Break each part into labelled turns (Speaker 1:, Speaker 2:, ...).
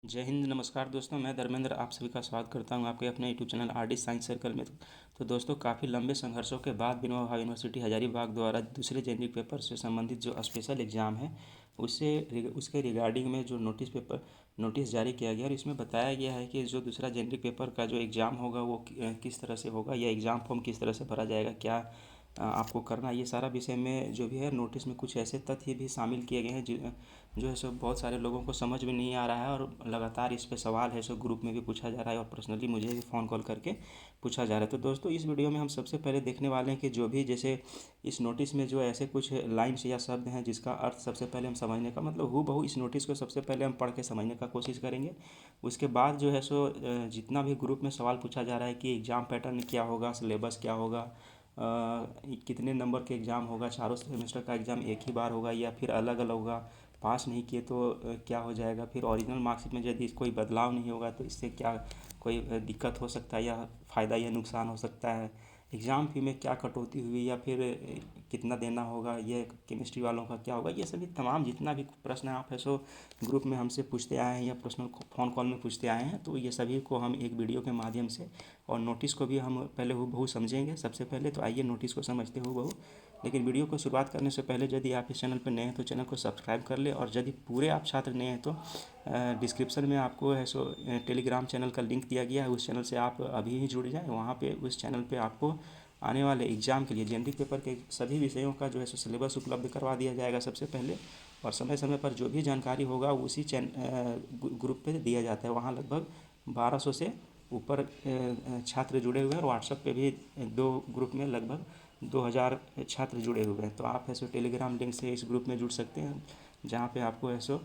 Speaker 1: जय हिंद। नमस्कार दोस्तों, मैं धर्मेंद्र आप सभी का स्वागत करता हूं आपके अपने YouTube channel R D science circle में। तो दोस्तों, काफ़ी लंबे संघर्षों के बाद विनोबा भावे यूनिवर्सिटी हजारीबाग द्वारा दूसरे जेनरिक पेपर से संबंधित जो स्पेशल एग्ज़ाम है उसके रिगार्डिंग में जो नोटिस जारी किया गया और इसमें बताया गया है कि जो दूसरा जेनरिक पेपर का जो एग्ज़ाम होगा वो किस तरह से होगा या एग्ज़ाम फॉर्म किस तरह से भरा जाएगा, क्या आपको करना है, ये सारा विषय में जो भी है नोटिस में कुछ ऐसे तथ्य भी शामिल किए गए हैं जो है सो बहुत सारे लोगों को समझ में नहीं आ रहा है और लगातार इस पे सवाल है सो ग्रुप में भी पूछा जा रहा है और पर्सनली मुझे भी फ़ोन कॉल करके पूछा जा रहा है। तो दोस्तों, इस वीडियो में हम सबसे पहले देखने वाले हैं कि जो भी जैसे इस नोटिस में जो ऐसे कुछ लाइन्स या शब्द हैं जिसका अर्थ सबसे पहले हम समझने का मतलब हूबहू इस नोटिस को सबसे पहले हम पढ़ के समझने का कोशिश करेंगे। उसके बाद जो है सो जितना भी ग्रुप में सवाल पूछा जा रहा है कि एग्ज़ाम पैटर्न क्या होगा, सिलेबस क्या होगा, कितने नंबर के एग्ज़ाम होगा, चारों सेमेस्टर का एग्ज़ाम एक ही बार होगा या फिर अलग अलग होगा, पास नहीं किए तो क्या हो जाएगा, फिर ओरिजिनल मार्कशीट में यदि कोई बदलाव नहीं होगा तो इससे क्या कोई दिक्कत हो सकता है या फ़ायदा या नुकसान हो सकता है, एग्ज़ाम फ़ी में क्या कटौती हुई या फिर कितना देना होगा, ये केमिस्ट्री वालों का क्या होगा, ये सभी तमाम जितना भी प्रश्न आप है सो ग्रुप में हमसे पूछते आए हैं या पर्सनल फ़ोन कॉल में पूछते आए हैं, तो ये सभी को हम एक वीडियो के माध्यम से और नोटिस को भी हम पहले हूबहू समझेंगे। सबसे पहले तो आइए नोटिस को समझते हूबहू। लेकिन वीडियो को शुरुआत करने से पहले यदि आप इस चैनल पर नए हैं तो चैनल को सब्सक्राइब कर ले, और यदि पूरे आप छात्र नए हैं तो डिस्क्रिप्शन में आपको है सो टेलीग्राम चैनल का लिंक दिया गया है, उस चैनल से आप अभी ही जुड़ जाएँ। वहाँ पे उस चैनल पे आपको आने वाले एग्ज़ाम के लिए जेनरिक पेपर के सभी विषयों का जो है सो सिलेबस उपलब्ध करवा दिया जाएगा सबसे पहले, और समय समय पर जो भी जानकारी होगा उसी ग्रुप पे दिया जाता है। वहाँ लगभग 1200 से ऊपर छात्र जुड़े हुए हैं और व्हाट्सएप पे भी दो ग्रुप में लगभग 2000 छात्र जुड़े हुए हैं। तो आप है सो टेलीग्राम लिंक से इस ग्रुप में जुड़ सकते हैं, जहाँ पे आपको है सो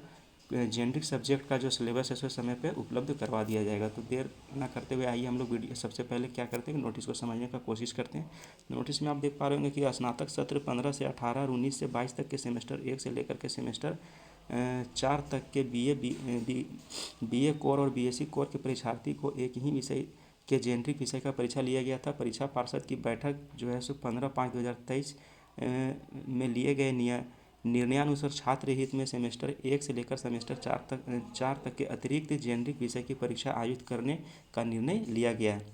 Speaker 1: जेनरिक सब्जेक्ट का जो सिलेबस है सो समय पे उपलब्ध करवा दिया जाएगा। तो देर ना करते हुए आइए हम लोग वीडियो सबसे पहले क्या करते हैं, नोटिस को समझने का कोशिश करते हैं। नोटिस में आप देख पा रहे होंगे कि स्नातक सत्र 15 से 18 और 19 से 22 तक के सेमेस्टर 1 से लेकर के सेमेस्टर 4 तक के बी ए कोर और बीएससी कोर के परीक्षार्थी को एक ही विषय के जेनरिक विषय का परीक्षा लिया गया था। परीक्षा पार्षद की बैठक जो है सो 15/5/2023 में लिए गए निर्णयानुसार छात्र हित में सेमेस्टर 1 से लेकर सेमेस्टर 4 तक के अतिरिक्त जेनरिक विषय की परीक्षा आयोजित करने का निर्णय लिया गया है।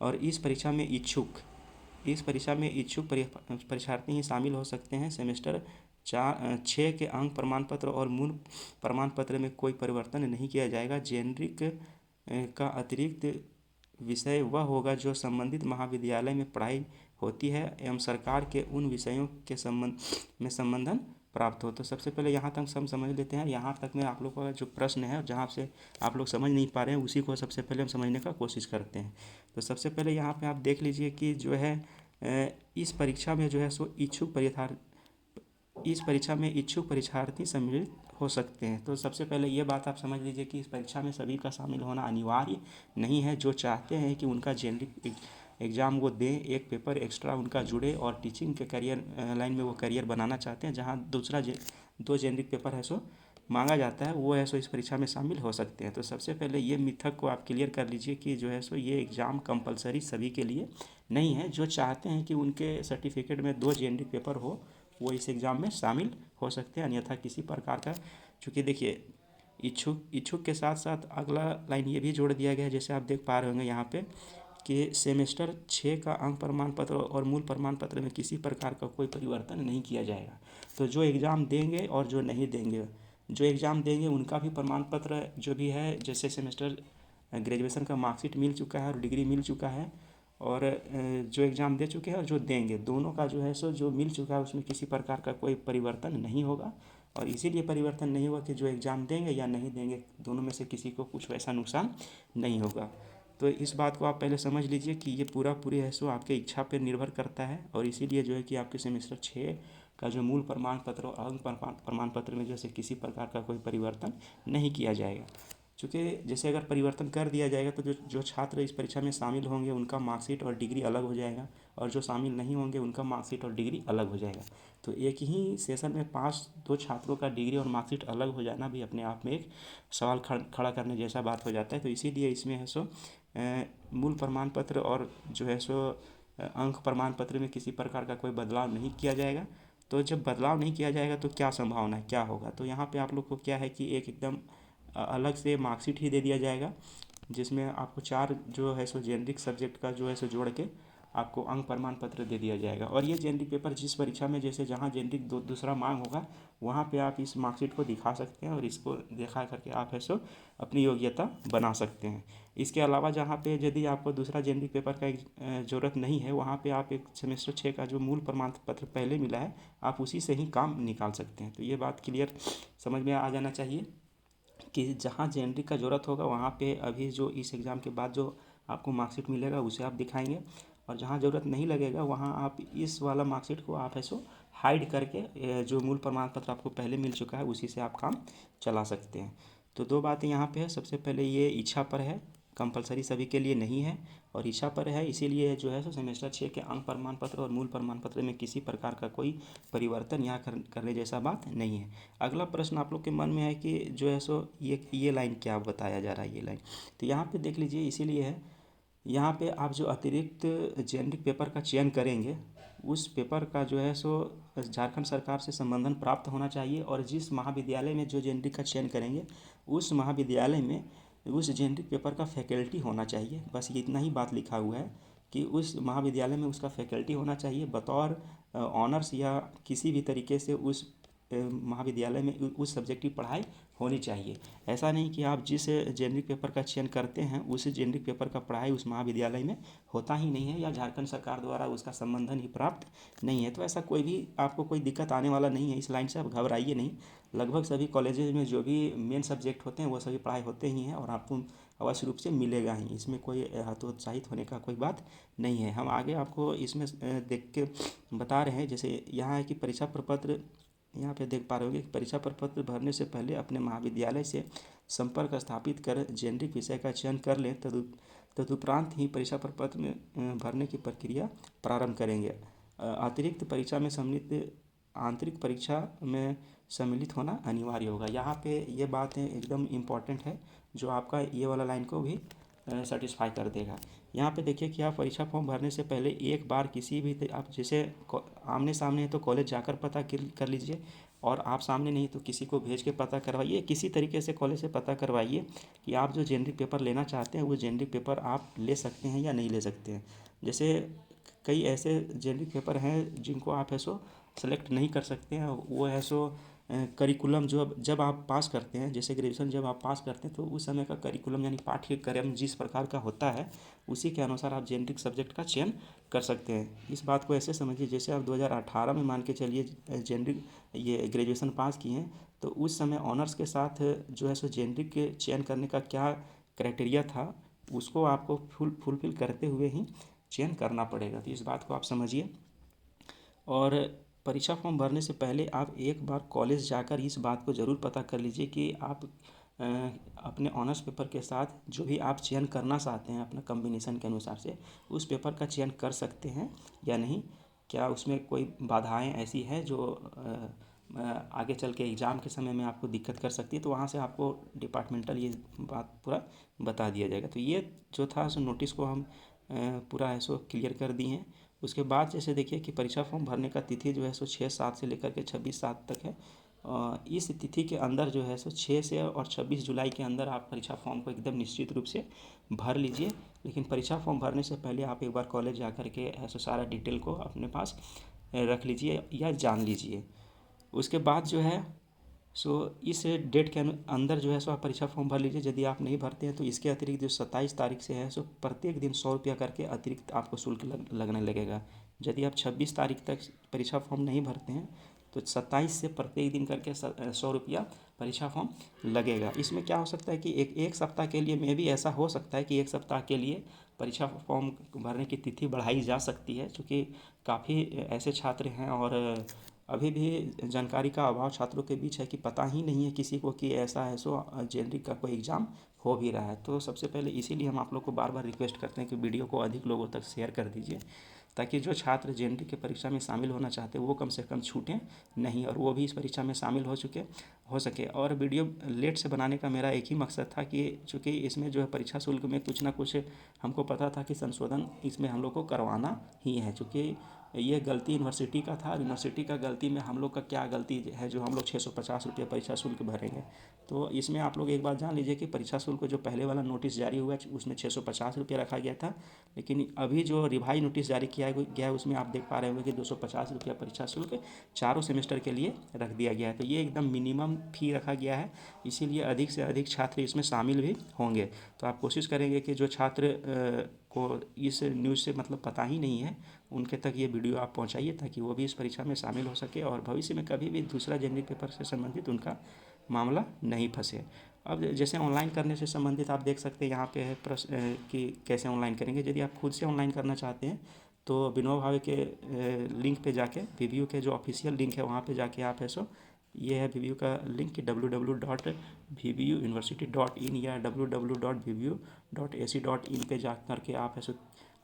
Speaker 1: और इस परीक्षा में इच्छुक परीक्षार्थी ही शामिल हो सकते हैं। सेमेस्टर 6 के अंक प्रमाण पत्र और मूल प्रमाण पत्र में कोई परिवर्तन नहीं किया जाएगा। जेनरिक का अतिरिक्त विषय वह होगा जो संबंधित महाविद्यालय में पढ़ाई होती है एवं सरकार के उन विषयों के संबंधन प्राप्त हो। तो सबसे पहले यहाँ तक हम समझ लेते हैं। यहाँ तक में आप लोग का जो प्रश्न है जहाँ से आप लोग समझ नहीं पा रहे हैं उसी को सबसे पहले हम समझने का कोशिश करते हैं। तो सबसे पहले यहाँ पे आप देख लीजिए कि जो है इस परीक्षा में जो है सो इस परीक्षा में इच्छुक परीक्षार्थी सम्मिलित हो सकते हैं। तो सबसे पहले ये बात आप समझ लीजिए कि इस परीक्षा में सभी का शामिल होना अनिवार्य नहीं है। जो चाहते हैं कि उनका जेनरिक एग्ज़ाम वो दें, एक पेपर एक्स्ट्रा उनका जुड़े और टीचिंग के करियर लाइन में वो करियर बनाना चाहते हैं, जहाँ दो जेनरिक पेपर है सो मांगा जाता है, वो है सो इस परीक्षा में शामिल हो सकते हैं। तो सबसे पहले ये मिथक को आप क्लियर कर लीजिए कि जो है सो ये एग्ज़ाम कंपलसरी सभी के लिए नहीं है। जो चाहते हैं कि उनके सर्टिफिकेट में 2 जेनरिक पेपर हो वो इस एग्ज़ाम में शामिल हो सकते हैं, अन्यथा किसी प्रकार का, चूँकि देखिए इच्छुक के साथ साथ अगला लाइन ये भी जोड़ दिया गया है, जैसे आप देख पा रहे होंगे यहाँ पे कि सेमेस्टर 6 का अंक प्रमाण पत्र और मूल प्रमाण पत्र में किसी प्रकार का कोई परिवर्तन नहीं किया जाएगा। तो जो एग्ज़ाम देंगे और जो नहीं देंगे, जो एग्ज़ाम देंगे उनका भी प्रमाण पत्र जो भी है, जैसे सेमेस्टर ग्रेजुएशन का मार्कशीट मिल चुका है और डिग्री मिल चुका है, और जो एग्ज़ाम दे चुके हैं और जो देंगे दोनों का जो है सो जो मिल चुका है उसमें किसी प्रकार का कोई परिवर्तन नहीं होगा। और इसीलिए परिवर्तन नहीं होगा कि जो एग्ज़ाम देंगे या नहीं देंगे दोनों में से किसी को कुछ वैसा नुकसान नहीं होगा। तो इस बात को आप पहले समझ लीजिए कि ये पूरी है सो आपके इच्छा पर निर्भर करता है, और इसीलिए जो है कि आपके सेमेस्टर 6 का जो मूल प्रमाण पत्र और अंक प्रमाण पत्र में जैसे किसी प्रकार का कोई परिवर्तन नहीं किया जाएगा। चूँकि जैसे अगर परिवर्तन कर दिया जाएगा तो जो छात्र इस परीक्षा में शामिल होंगे उनका मार्कशीट और डिग्री अलग हो जाएगा, और जो शामिल नहीं होंगे उनका मार्कशीट और डिग्री अलग हो जाएगा। तो एक ही सेशन में 5 छात्रों का डिग्री और मार्कशीट अलग हो जाना भी अपने आप में एक सवाल खड़ा करने जैसा बात हो जाता है। तो इसीलिए इसमें है सो मूल प्रमाण पत्र और जो है सो अंक प्रमाण पत्र में किसी प्रकार का कोई बदलाव नहीं किया जाएगा। तो जब बदलाव नहीं किया जाएगा तो क्या संभावना है, क्या होगा, तो यहाँ पे आप लोग को क्या है कि एक एकदम अलग से मार्कशीट ही दे दिया जाएगा, जिसमें आपको 4 जो है सो जेनरिक सब्जेक्ट का जो है सो जोड़ के आपको अंक प्रमाण पत्र दे दिया जाएगा। और ये जेनरिक पेपर जिस परीक्षा में जैसे जहाँ जेनरिक दूसरा मांग होगा वहाँ पे आप इस मार्कशीट को दिखा सकते हैं और इसको दिखा करके आप है सो अपनी योग्यता बना सकते हैं। इसके अलावा जहाँ पे यदि आपको दूसरा जेनरिक पेपर का ज़रूरत नहीं है, वहाँ पे आप एक सेमेस्टर 6 का जो मूल प्रमाण पत्र पहले मिला है आप उसी से ही काम निकाल सकते हैं। तो ये बात क्लियर समझ में आ जाना चाहिए कि जहाँ जेनरिक का ज़रूरत होगा वहाँ पे अभी जो इस एग्ज़ाम के बाद जो आपको मार्कशीट मिलेगा उसे आप दिखाएंगे, और जहाँ ज़रूरत नहीं लगेगा वहाँ आप इस वाला मार्कशीट को आप ऐसो हाइड करके जो मूल प्रमाण पत्र आपको पहले मिल चुका है उसी से आप काम चला सकते हैं। तो 2 बातें यहाँ पे है। सबसे पहले ये इच्छा पर है, कंपलसरी सभी के लिए नहीं है, और इच्छा पर है इसीलिए जो है सो सेमेस्टर 6 के अंक प्रमाण पत्र और मूल प्रमाण पत्र में किसी प्रकार का कोई परिवर्तन यहाँ करने जैसा बात नहीं है। अगला प्रश्न आप लोग के मन में है कि जो है सो ये लाइन क्या बताया जा रहा है, ये लाइन तो यहाँ पे देख लीजिए, इसीलिए है यहाँ पे आप जो अतिरिक्त जेनरिक पेपर का चयन करेंगे उस पेपर का जो है सो झारखंड सरकार से संबंधन प्राप्त होना चाहिए, और जिस महाविद्यालय में जो जेनरिक का चयन करेंगे उस महाविद्यालय में उस जेनरिक पेपर का फैकल्टी होना चाहिए। बस इतना ही बात लिखा हुआ है कि उस महाविद्यालय में उसका फैकल्टी होना चाहिए बतौर ऑनर्स या किसी भी तरीके से उस महाविद्यालय में उस सब्जेक्ट की पढ़ाई होनी चाहिए। ऐसा नहीं कि आप जिस जेनरिक पेपर का चयन करते हैं उस जेनरिक पेपर का पढ़ाई उस महाविद्यालय में होता ही नहीं है या झारखंड सरकार द्वारा उसका संबंधन ही प्राप्त नहीं है। तो ऐसा कोई भी आपको कोई दिक्कत आने वाला नहीं है, इस लाइन से आप घबराइए नहीं। लगभग सभी कॉलेजेज में जो भी मेन सब्जेक्ट होते हैं वो सभी पढ़ाई होते ही हैं और आपको अवश्य रूप से मिलेगा ही, इसमें कोई हतोत्साहित होने का कोई बात नहीं है। हम आगे आपको इसमें देख के बता रहे हैं, जैसे यहाँ है कि परीक्षा प्रपत्र यहाँ पे देख पा रहे होंगे कि परीक्षा प्रपत्र भरने से पहले अपने महाविद्यालय से संपर्क स्थापित कर जेनरिक विषय का चयन कर लें, तदुपरांत ही परीक्षा प्रपत्र में भरने की प्रक्रिया प्रारंभ करेंगे। अतिरिक्त परीक्षा में सम्मिलित आंतरिक परीक्षा में सम्मिलित होना अनिवार्य होगा। यहाँ पे ये बातें एकदम इम्पॉर्टेंट है जो आपका ये वाला लाइन को भी सेटिस्फाई कर देगा। यहाँ पे देखिए कि आप परीक्षा फॉर्म भरने से पहले एक बार किसी भी आप जैसे आमने सामने है तो कॉलेज जाकर पता कर लीजिए, और आप सामने नहीं तो किसी को भेज के पता करवाइए, किसी तरीके से कॉलेज से पता करवाइए कि आप जो जेनरिक पेपर लेना चाहते हैं वो जेनरिक पेपर आप ले सकते हैं या नहीं ले सकते हैं। जैसे कई ऐसे जेनरिक पेपर हैं जिनको आप ऐसो सेलेक्ट नहीं कर सकते हैं, वो है सो करिकुलम जो जब आप पास करते हैं, जैसे ग्रेजुएशन जब आप पास करते हैं तो उस समय का करिकुलम यानी पाठ्यक्रम जिस प्रकार का होता है उसी के अनुसार आप जेनरिक सब्जेक्ट का चयन कर सकते हैं। इस बात को ऐसे समझिए जैसे आप 2018 में मान के चलिए जेनरिक ये ग्रेजुएशन पास किए हैं तो उस समय ऑनर्स के साथ जो है सो जेनरिक के चयन करने का क्या क्राइटेरिया था उसको आपको फुलफिल करते हुए ही चयन करना पड़ेगा। तो इस बात को आप समझिए, और परीक्षा फॉर्म भरने से पहले आप एक बार कॉलेज जाकर इस बात को ज़रूर पता कर लीजिए कि आप अपने ऑनर्स पेपर के साथ जो भी आप चयन करना चाहते हैं अपना कॉम्बिनेशन के अनुसार से उस पेपर का चयन कर सकते हैं या नहीं, क्या उसमें कोई बाधाएं ऐसी हैं जो आगे चल के एग्ज़ाम के समय में आपको दिक्कत कर सकती है। तो वहाँ से आपको डिपार्टमेंटल ये बात पूरा बता दिया जाएगा। तो ये जो था सो नोटिस को हम पूरा है सो क्लियर कर दिए हैं। उसके बाद जैसे देखिए कि परीक्षा फॉर्म भरने का तिथि जो है सो 6/7 से लेकर के 26/7 तक है। इस तिथि के अंदर जो है सो 6 से और 26 जुलाई के अंदर आप परीक्षा फॉर्म को एकदम निश्चित रूप से भर लीजिए। लेकिन परीक्षा फॉर्म भरने से पहले आप एक बार कॉलेज जा कर के ऐसा सारा डिटेल को अपने पास रख लीजिए या जान लीजिए। उसके बाद जो है सो इस डेट के अंदर जो है सो आप परीक्षा फॉर्म भर लीजिए। यदि आप नहीं भरते हैं तो इसके अतिरिक्त जो 27 तारीख से है सो प्रत्येक दिन 100 रुपया करके अतिरिक्त आपको शुल्क लगने लगेगा। यदि आप 26 तारीख तक परीक्षा फॉर्म नहीं भरते हैं तो 27 से प्रत्येक दिन करके 100 रुपया परीक्षा फॉर्म लगेगा। इसमें क्या हो सकता है कि एक सप्ताह के लिए में भी ऐसा हो सकता है कि एक सप्ताह के लिए परीक्षा फॉर्म भरने की तिथि बढ़ाई जा सकती है, क्योंकि काफ़ी ऐसे छात्र हैं और अभी भी जानकारी का अभाव छात्रों के बीच है कि पता ही नहीं है किसी को कि ऐसा है सो जेनरिक का कोई एग्ज़ाम हो भी रहा है। तो सबसे पहले इसीलिए हम आप लोग को बार बार रिक्वेस्ट करते हैं कि वीडियो को अधिक लोगों तक शेयर कर दीजिए, ताकि जो छात्र जेनरिक की परीक्षा में शामिल होना चाहते हैं वो कम से कम छूटें नहीं और वो भी इस परीक्षा में शामिल हो सके। और वीडियो लेट से बनाने का मेरा एक ही मकसद था कि चूँकि इसमें जो है परीक्षा शुल्क में कुछ ना कुछ हमको पता था कि संशोधन इसमें हम लोग को करवाना ही है, चूँकि ये गलती यूनिवर्सिटी का था। यूनिवर्सिटी का गलती में हम लोग का क्या गलती है जो हम लोग 650 रुपये परीक्षा शुल्क भरेंगे। तो इसमें आप लोग एक बात जान लीजिए कि परीक्षा शुल्क जो पहले वाला नोटिस जारी हुआ उसमें 650 रुपये रखा गया था, लेकिन अभी जो रिवाइज नोटिस जारी किया गया है उसमें आप देख पा रहे होंगे कि 250 रुपया परीक्षा शुल्क चारों सेमेस्टर के लिए रख दिया गया है। तो ये एकदम मिनिमम फी रखा गया है, इसीलिए अधिक से अधिक छात्र इसमें शामिल भी होंगे। तो आप कोशिश करेंगे कि जो छात्र को इस न्यूज़ से मतलब पता ही नहीं है उनके तक ये वीडियो आप पहुंचाइए, ताकि वो भी इस परीक्षा में शामिल हो सके और भविष्य में कभी भी दूसरा जेनरिक पेपर से संबंधित उनका मामला नहीं फंसे। अब जैसे ऑनलाइन करने से संबंधित आप देख सकते हैं यहाँ पे है प्रश्न कि कैसे ऑनलाइन करेंगे। यदि आप खुद से ऑनलाइन करना चाहते हैं तो विनोबा भावे के लिंक पे जाके वीवीयू के जो ऑफिशियल लिंक है वहाँ पे जाके आप ऐसो, ये है वीवीयू का लिंक कि www.vvuuniversity.in या www.vvu.ac.in पे जा करके आप ऐसे,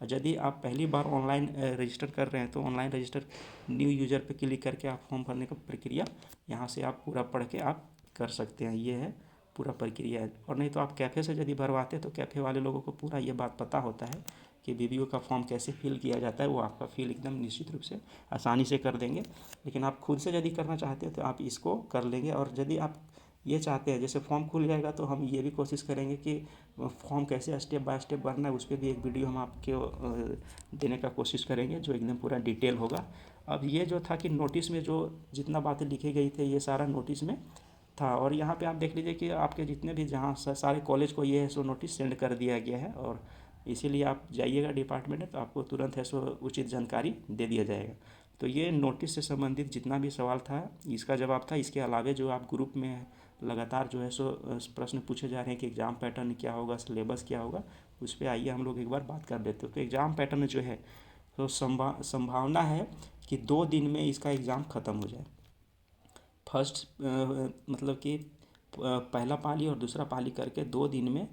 Speaker 1: यदि आप पहली बार ऑनलाइन रजिस्टर कर रहे हैं तो ऑनलाइन रजिस्टर न्यू यूज़र पे क्लिक करके आप फॉर्म भरने का प्रक्रिया यहाँ से आप पूरा पढ़ के आप कर सकते हैं। ये है पूरा प्रक्रिया है। और नहीं तो आप कैफ़े से यदि भरवाते तो कैफ़े वाले लोगों को पूरा ये बात पता होता है कि वीवीओ का फॉर्म कैसे फिल किया जाता है, वो आपका फिल एकदम निश्चित रूप से आसानी से कर देंगे। लेकिन आप खुद से यदि करना चाहते हैं तो आप इसको कर लेंगे। और यदि आप ये चाहते हैं जैसे फॉर्म खुल जाएगा तो हम ये भी कोशिश करेंगे कि फॉर्म कैसे स्टेप बाय स्टेप भरना है उस पर भी एक वीडियो हम आपके देने का कोशिश करेंगे जो एकदम पूरा डिटेल होगा। अब ये जो था कि नोटिस में जो जितना बातें लिखी गई थी ये सारा नोटिस में था। और यहाँ पे आप देख लीजिए कि आपके जितने भी जहाँ सारे कॉलेज को ये है सो नोटिस सेंड कर दिया गया है, और इसीलिए आप जाइएगा डिपार्टमेंट में तो आपको तुरंत है सो उचित जानकारी दे दिया जाएगा। तो ये नोटिस से संबंधित जितना भी सवाल था इसका जवाब था। इसके अलावे जो आप ग्रुप में लगातार जो है सो प्रश्न पूछे जा रहे हैं कि एग्ज़ाम पैटर्न क्या होगा, सिलेबस क्या होगा, उस पर आइए हम लोग एक बार बात कर लेते हो। तो एग्ज़ाम पैटर्न जो है तो संभावना है कि 2 दिन में इसका एग्ज़ाम ख़त्म हो जाए। फर्स्ट मतलब कि पहला पाली और दूसरा पाली करके 2 दिन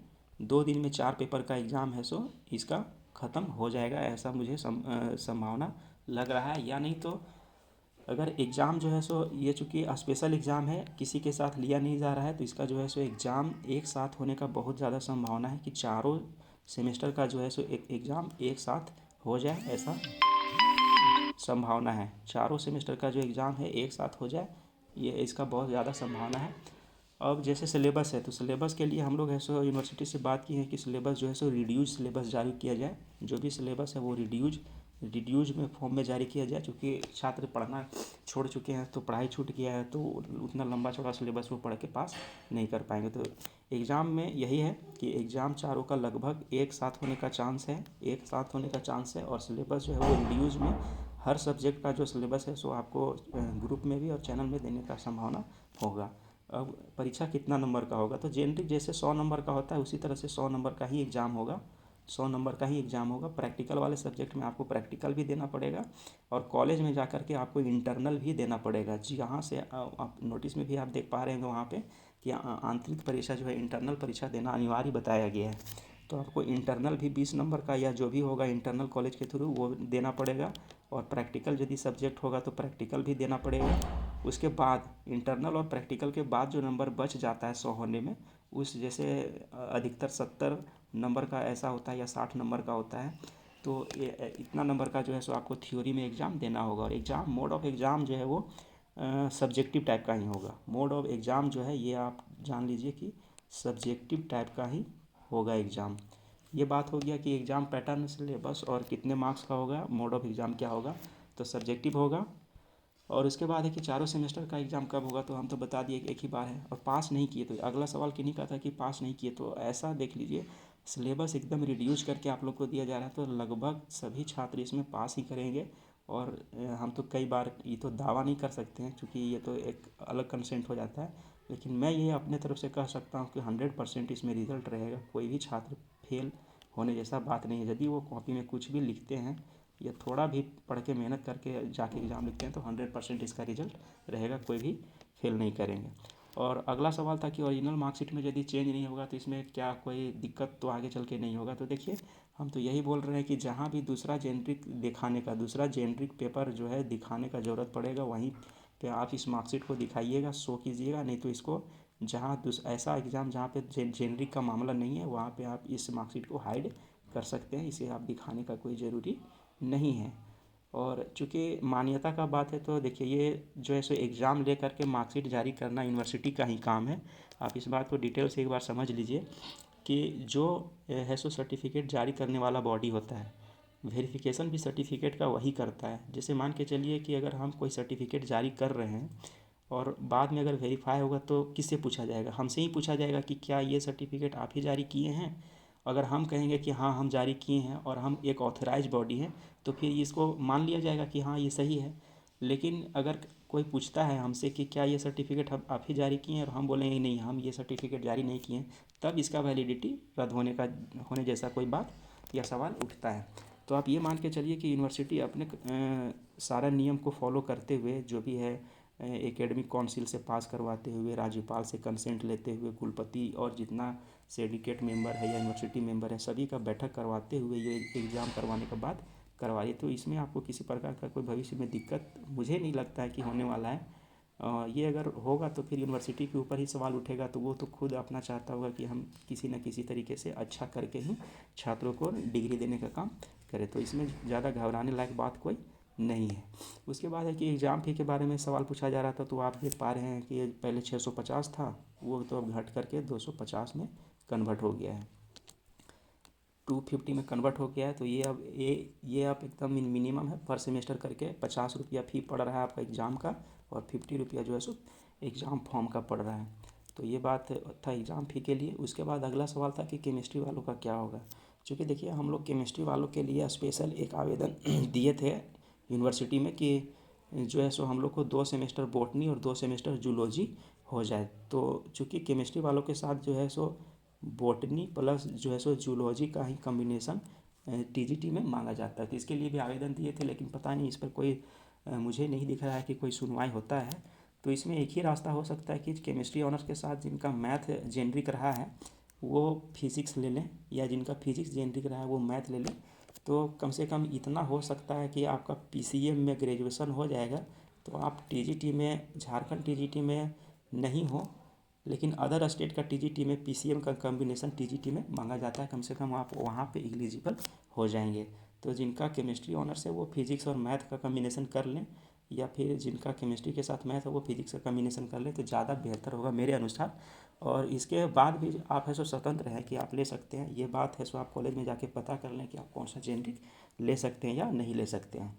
Speaker 1: में 4 पेपर का एग्ज़ाम है सो इसका ख़त्म हो जाएगा, ऐसा मुझे संभावना लग रहा है। या नहीं तो अगर एग्ज़ाम जो है सो ये चूँकि स्पेशल एग्ज़ाम है किसी के साथ लिया नहीं जा रहा है तो इसका जो है सो एग्ज़ाम एक साथ होने का बहुत ज़्यादा संभावना है कि चारों सेमेस्टर का जो है सो एक एग्ज़ाम एक साथ हो जाए, ऐसा संभावना है। चारों सेमेस्टर का जो एग्ज़ाम है एक साथ हो जाए, ये इसका बहुत ज़्यादा संभावना है। अब जैसे सिलेबस है तो सिलेबस के लिए हम लोग है सो यूनिवर्सिटी से बात की है कि सिलेबस जो है सो रिड्यूज सिलेबस जारी किया जाए। जो भी सिलेबस है वो रिड्यूज में फॉर्म में जारी किया जाए, क्योंकि छात्र पढ़ना छोड़ चुके हैं तो पढ़ाई छूट गया है तो उतना लंबा चौड़ा सिलेबस वो पढ़ के पास नहीं कर पाएंगे। तो एग्ज़ाम में यही है कि एग्ज़ाम चारों का लगभग एक साथ होने का चांस है, और सिलेबस जो है वो रिड्यूज में हर सब्जेक्ट का जो सिलेबस है सो आपको ग्रुप में भी और चैनल में देने का संभावना होगा। अब परीक्षा कितना नंबर का होगा, तो जेनरिक जैसे 100 नंबर का होता है उसी तरह से 100 नंबर का ही एग्ज़ाम होगा। 100 नंबर का ही एग्ज़ाम होगा। प्रैक्टिकल वाले सब्जेक्ट में आपको प्रैक्टिकल भी देना पड़ेगा और कॉलेज में जा कर के आपको इंटरनल भी देना पड़ेगा। जी यहाँ से आप नोटिस में भी आप देख पा रहे हैं वहाँ पे कि आंतरिक परीक्षा जो है इंटरनल परीक्षा देना अनिवार्य बताया गया है। तो आपको इंटरनल भी 20 नंबर का या जो भी होगा इंटरनल कॉलेज के थ्रू वो देना पड़ेगा, और प्रैक्टिकल यदि सब्जेक्ट होगा तो प्रैक्टिकल भी देना पड़ेगा। उसके बाद इंटरनल और प्रैक्टिकल के बाद जो नंबर बच जाता है 100 होने में, उस जैसे अधिकतर 70 नंबर का ऐसा होता है या 60 नंबर का होता है, तो ये इतना नंबर का जो है सो आपको थ्योरी में एग्ज़ाम देना होगा। और एग्ज़ाम मोड ऑफ एग्ज़ाम जो है वो सब्जेक्टिव टाइप का ही होगा। मोड ऑफ एग्ज़ाम जो है ये आप जान लीजिए कि सब्जेक्टिव टाइप का ही होगा एग्ज़ाम। ये बात हो गया कि एग्ज़ाम पैटर्न, सिलेबस और कितने मार्क्स का होगा, मोड ऑफ एग्ज़ाम क्या होगा, तो सब्जेक्टिव होगा। और उसके बाद है कि चारों सेमेस्टर का एग्ज़ाम कब होगा, तो हम तो बता दिए कि एक ही बार है। और पास नहीं किए तो अगला सवाल किन्हीं का था कि पास नहीं किए, तो ऐसा देख लीजिए सिलेबस एकदम रिड्यूस करके आप लोग को दिया जा रहा है तो लगभग सभी छात्र इसमें पास ही करेंगे। और हम तो कई बार ये तो दावा नहीं कर सकते हैं क्योंकि ये तो एक अलग कंसेंट हो जाता है, लेकिन मैं ये अपने तरफ से कह सकता हूँ कि 100% इसमें रिजल्ट रहेगा। कोई भी छात्र फेल होने जैसा बात नहीं है। यदि वो कॉपी में कुछ भी लिखते हैं या थोड़ा भी पढ़ के मेहनत करके जाके एग्ज़ाम लिखते हैं तो 100% इसका रिजल्ट रहेगा, कोई भी फेल नहीं करेंगे। और अगला सवाल था कि ओरिजिनल मार्कशीट में यदि चेंज नहीं होगा तो इसमें क्या कोई दिक्कत तो आगे चल के नहीं होगा। तो देखिए हम तो यही बोल रहे हैं कि जहाँ भी दूसरा जेनरिक पेपर जो है दिखाने का ज़रूरत पड़ेगा वहीं पे आप इस मार्कशीट को दिखाइएगा, शो कीजिएगा। नहीं तो इसको जहाँ ऐसा एग्ज़ाम जहाँ पे जेनरिक का मामला नहीं है वहाँ पे आप इस मार्कशीट को हाइड कर सकते हैं, इसे आप दिखाने का कोई ज़रूरी नहीं है। और चूँकि मान्यता का बात है तो देखिए ये जो है सो एग्ज़ाम ले करके मार्कशीट जारी करना यूनिवर्सिटी का ही काम है। आप इस बात को डिटेल से एक बार समझ लीजिए कि जो है सो सर्टिफिकेट जारी करने वाला बॉडी होता है, वेरिफिकेशन भी सर्टिफिकेट का वही करता है। जैसे मान के चलिए कि अगर हम कोई सर्टिफिकेट जारी कर रहे हैं और बाद में अगर वेरीफाई होगा तो किससे पूछा जाएगा? हमसे ही पूछा जाएगा कि क्या ये सर्टिफिकेट आप ही जारी किए हैं? अगर हम कहेंगे कि हाँ हम जारी किए हैं और हम एक ऑथराइज बॉडी हैं तो फिर इसको मान लिया जाएगा कि हाँ ये सही है। लेकिन अगर कोई पूछता है हमसे कि क्या ये सर्टिफिकेट हम आप ही जारी किए हैं और हम बोलेंगे नहीं हम ये सर्टिफिकेट जारी नहीं किए हैं, तब इसका वैलिडिटी रद्द होने जैसा कोई बात या सवाल उठता है। तो आप ये मान के चलिए कि यूनिवर्सिटी अपने सारा नियम को फॉलो करते हुए जो भी है एकेडमिक काउंसिल से पास करवाते हुए, राज्यपाल से कंसेंट लेते हुए, कुलपति और जितना सिंडिकेट मेंबर है या यूनिवर्सिटी मेंबर है सभी का बैठक करवाते हुए ये एग्ज़ाम करवाने के बाद करवाइए। तो इसमें आपको किसी प्रकार का कोई भविष्य में दिक्कत मुझे नहीं लगता है कि होने वाला है। ये अगर होगा तो फिर यूनिवर्सिटी के ऊपर ही सवाल उठेगा, तो वो तो खुद अपना चाहता होगा कि हम किसी न किसी तरीके से अच्छा करके ही छात्रों को डिग्री देने का काम करें। तो इसमें ज़्यादा घबराने लायक बात कोई नहीं है। उसके बाद है कि एग्ज़ाम फ़ी के बारे में सवाल पूछा जा रहा था, तो आप देख पा रहे हैं कि पहले 650 था, वो तो अब घट करके 250 में कन्वर्ट हो गया है, 250 में कन्वर्ट हो गया है। तो ये अब एकदम मिनिमम है, पर सेमेस्टर करके 50 रुपया फ़ी पड़ रहा है आपका एग्ज़ाम का और 50 रुपया जो है सो एग्ज़ाम फॉर्म का पड़ रहा है। तो ये बात था एग्ज़ाम फ़ी के लिए। उसके बाद अगला सवाल था कि केमिस्ट्री वालों का क्या होगा। चूँकि देखिए हम लोग केमिस्ट्री वालों के लिए स्पेशल एक आवेदन दिए थे यूनिवर्सिटी में कि जो है सो हम लोग को 2 सेमेस्टर बॉटनी और 2 सेमेस्टर जूलॉजी हो जाए। तो चूँकि केमिस्ट्री वालों के साथ जो है सो बॉटनी प्लस जो है सो जूलॉजी का ही कॉम्बिनेशन टीजीटी में मांगा जाता है। तो इसके लिए भी आवेदन दिए थे, लेकिन पता नहीं इस पर कोई मुझे नहीं दिख रहा है कि कोई सुनवाई होता है। तो इसमें एक ही रास्ता हो सकता है कि केमिस्ट्री ऑनर्स के साथ जिनका मैथ जेनरिक रहा है वो फिज़िक्स ले लें, या जिनका फिज़िक्स जेनरिक रहा है वो मैथ ले लें। तो कम से कम इतना हो सकता है कि आपका पीसीएम में ग्रेजुएशन हो जाएगा, तो आप टीजीटी में, झारखंड टीजीटी में नहीं हो, लेकिन अदर स्टेट का टीजीटी में पीसीएम का कॉम्बिनेशन टीजीटी में मांगा जाता है। कम से कम आप वहाँ पे एलिजिबल हो जाएंगे। तो जिनका केमिस्ट्री ऑनर्स है वो फिज़िक्स और मैथ का कॉम्बिनेशन कर लें, या फिर जिनका केमिस्ट्री के साथ मैथ है वो फिज़िक्स का कॉम्बिनेशन कर लें, तो ज़्यादा बेहतर होगा मेरे अनुसार। और इसके बाद भी आप है सो स्वतंत्र हैं कि आप ले सकते हैं, ये बात है सो आप कॉलेज में जाके पता कर लें कि आप कौन सा जेनरिक ले सकते हैं या नहीं ले सकते हैं।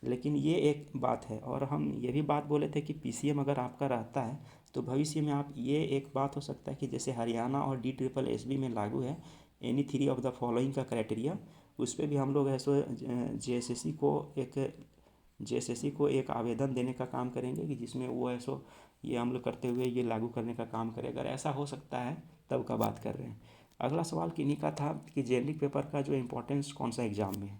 Speaker 1: लेकिन ये एक बात है, और हम ये भी बात बोले थे कि पीसीएम अगर आपका रहता है तो भविष्य में आप, ये एक बात हो सकता है कि जैसे हरियाणा और DSSB में लागू है एनी 3 ऑफ द फॉलोइंग का क्राइटेरिया, उस पर भी हम लोग है सो जेएसएससी को एक आवेदन देने का काम करेंगे कि जिसमें वो है सो ये हम लोग करते हुए ये लागू करने का काम करें। अगर ऐसा हो सकता है तब का बात कर रहे हैं। अगला सवाल किन्हीं का था कि जेनरिक पेपर का जो इम्पोर्टेंस कौन सा एग्ज़ाम में है।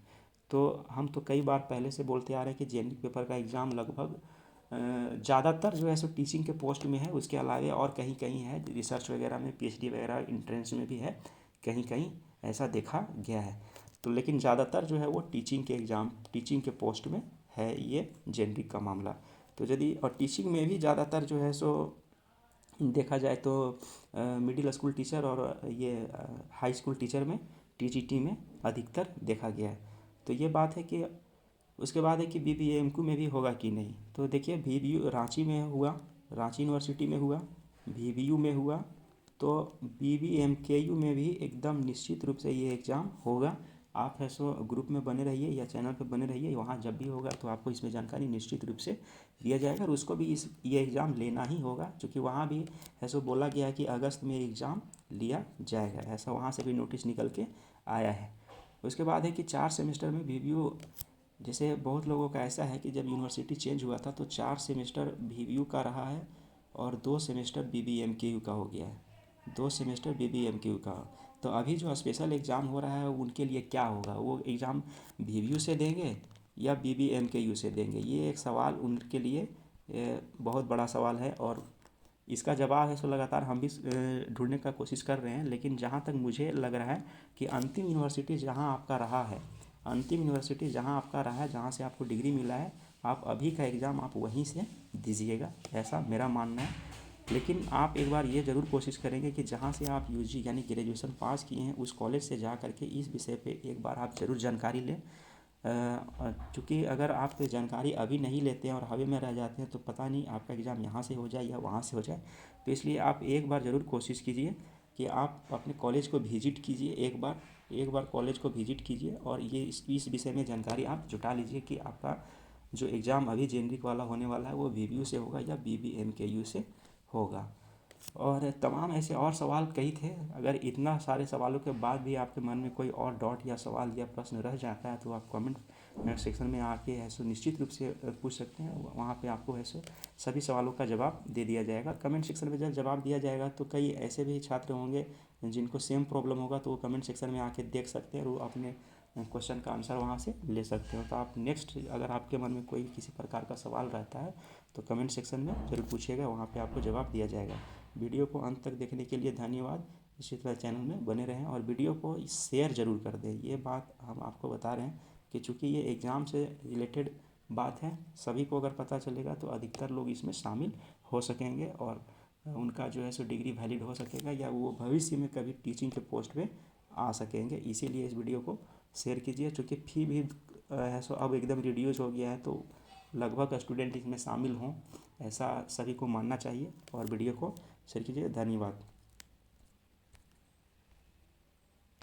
Speaker 1: तो हम तो कई बार पहले से बोलते आ रहे हैं कि जेनरिक पेपर का एग्ज़ाम लगभग ज़्यादातर जो है सो टीचिंग के पोस्ट में है, उसके अलावा और कहीं कहीं है रिसर्च वगैरह में, पीएचडी वगैरह इंट्रेंस में भी है, कहीं कहीं ऐसा देखा गया है। तो लेकिन ज़्यादातर जो है वो टीचिंग के पोस्ट में है ये जेनरिक का मामला। तो यदि और टीचिंग में भी ज़्यादातर जो है सो देखा जाए तो मिडिल स्कूल टीचर और ये हाई स्कूल टीचर में टीजीटी में अधिकतर देखा गया है। तो ये बात है कि उसके बाद है कि बीबीएमक्यू में भी होगा कि नहीं। तो देखिए बीबीयू रांची में हुआ, रांची यूनिवर्सिटी में हुआ, बीबीयू में हुआ, तो बीबीएमकेयू में भी एकदम निश्चित रूप से ये एग्ज़ाम होगा। आप है सो ग्रुप में बने रहिए या चैनल पे बने रहिए, वहाँ जब भी होगा तो आपको इसमें जानकारी निश्चित रूप से दिया जाएगा। और उसको भी ये एग्ज़ाम लेना ही होगा, क्योंकि वहाँ भी है सो बोला गया है कि अगस्त में एग्ज़ाम लिया जाएगा, ऐसा वहाँ से भी नोटिस निकल के आया है। उसके बाद है कि 4 सेमेस्टर में बीबीयू, जैसे बहुत लोगों का ऐसा है कि जब यूनिवर्सिटी चेंज हुआ था तो 4 सेमेस्टर बीबीयू का रहा है और 2 सेमेस्टर बीबीएमकेयू का हो गया है, 2 सेमेस्टर बीबीएमकेयू का। तो अभी जो स्पेशल एग्ज़ाम हो रहा है उनके लिए क्या होगा, वो एग्ज़ाम बीबीयू से देंगे या बीबीएमकेयू से देंगे, ये एक सवाल उनके लिए बहुत बड़ा सवाल है। और इसका जवाब है सो लगातार हम भी ढूंढने का कोशिश कर रहे हैं। लेकिन जहाँ तक मुझे लग रहा है कि अंतिम यूनिवर्सिटी जहाँ आपका रहा है, अंतिम यूनिवर्सिटी जहाँ आपका रहा है, जहाँ से आपको डिग्री मिला है, आप अभी का एग्ज़ाम आप वहीं से दीजिएगा, ऐसा मेरा मानना है। लेकिन आप एक बार ये ज़रूर कोशिश करेंगे कि जहाँ से आप यूजी यानी ग्रेजुएशन पास किए हैं उस कॉलेज से जा करके इस विषय पे एक बार आप ज़रूर जानकारी लें। चूँकि अगर आप जानकारी अभी नहीं लेते हैं और हवा में रह जाते हैं तो पता नहीं आपका एग्ज़ाम यहाँ से हो जाए या वहाँ से हो जाए। तो इसलिए आप एक बार ज़रूर कोशिश कीजिए कि आप अपने कॉलेज को विजिट कीजिए, एक बार कॉलेज को विजिट कीजिए और ये इस विषय में जानकारी आप जुटा लीजिए कि आपका जो एग्ज़ाम अभी जेनरिक वाला होने वाला है वो वीवीयू से होगा या बीबीएमकेयू से होगा। और तमाम ऐसे और सवाल कई थे। अगर इतना सारे सवालों के बाद भी आपके मन में कोई और डाउट या सवाल या प्रश्न रह जाता है तो आप कमेंट सेक्शन में आके ऐसे निश्चित रूप से पूछ सकते हैं। वहाँ पे आपको ऐसे सभी सवालों का जवाब दे दिया जाएगा। कमेंट सेक्शन में जब जवाब दिया जाएगा तो कई ऐसे भी छात्र होंगे जिनको सेम प्रॉब्लम होगा, तो वो कमेंट सेक्शन में आके देख सकते हैं और वो अपने क्वेश्चन का आंसर वहाँ से ले सकते हो। तो आप नेक्स्ट अगर आपके मन में कोई किसी प्रकार का सवाल रहता है तो कमेंट सेक्शन में ज़रूर पूछिएगा, वहाँ पे आपको जवाब दिया जाएगा। वीडियो को अंत तक देखने के लिए धन्यवाद। इसी तरह चैनल में बने रहें और वीडियो को शेयर ज़रूर कर दें। ये बात हम आपको बता रहे हैं कि चूँकि ये एग्ज़ाम से रिलेटेड बात है, सभी को अगर पता चलेगा तो अधिकतर लोग इसमें शामिल हो सकेंगे और उनका जो है सो डिग्री वैलिड हो सकेगा या वो भविष्य में कभी टीचिंग के पोस्ट पे आ सकेंगे। इसीलिए इस वीडियो को शेयर कीजिए। चूँकि फ़ी भी है सो अब एकदम रिड्यूस हो गया है तो लगभग स्टूडेंट इसमें शामिल हों, ऐसा सभी को मानना चाहिए और वीडियो को शेयर कीजिए। धन्यवाद।